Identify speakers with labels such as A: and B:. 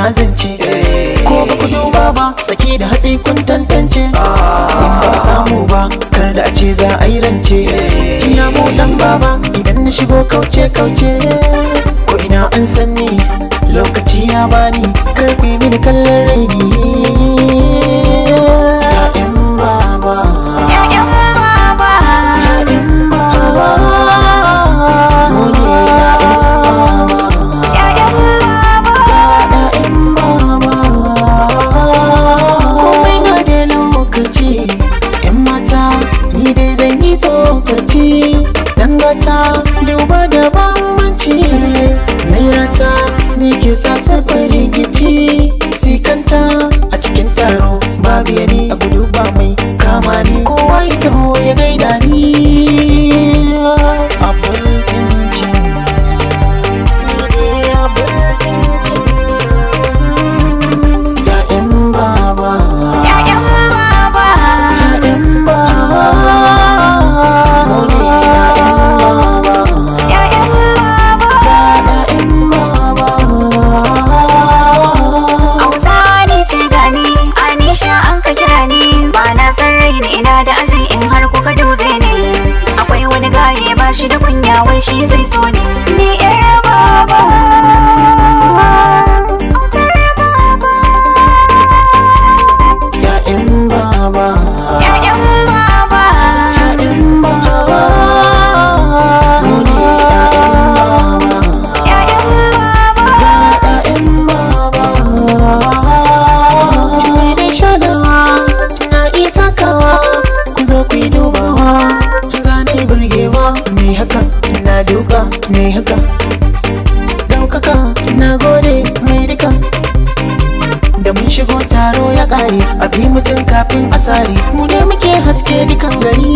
A: azance. Ko ba ku duba ba saki da hatsi kun tantance. In ba samu ba kar da a ce za a yi rance. Ina mu dan baba idan na shigo kauce kauce. Ko ina an sanni lokaci ya bani kar ku yi mini kallon raini. Ya'yan baba,
B: Yayan baba,
A: ya'yan baba, mu ne
B: yayan baba,
A: ya'yan baba. Komai na da lokaci, 'yan mata ni dai zan yi tsokaci. Dangata duba da bambanci, nairata ni ke sa safar rikici. Sikanta a cikin taro babu yani a gudu ba mai kama ni. Kowa ya taho ya gaida ni. Abul tinkin, ni ne abul tinkin. Ya'yan baba,
B: yayan baba,
A: ya'yan baba, mu ne
B: yayan baba.
A: ya'yan baba.
B: Auta ni ce gani, Anisha an ka kira ni. Ba na san raini ina da aji in har kuka dube ni. Akwai wani gaye ba shi da kunya wai shi zai so ni. Ni yar baba, autar baba,
A: Ya'yan baba,
B: yayan baba,
A: ya'yan baba, mu ne
B: yayan baba.
A: ya'yan baba. Ni dai shadawa na iya takawa, ku zo ku yi dubawa. Zane burgewa ne haka na duka ne haka. Daukaka na gode mai duka. Da mun shigo taro ya ƙare a bi mutum kafin asali. Mu ne muke haske dukan gari.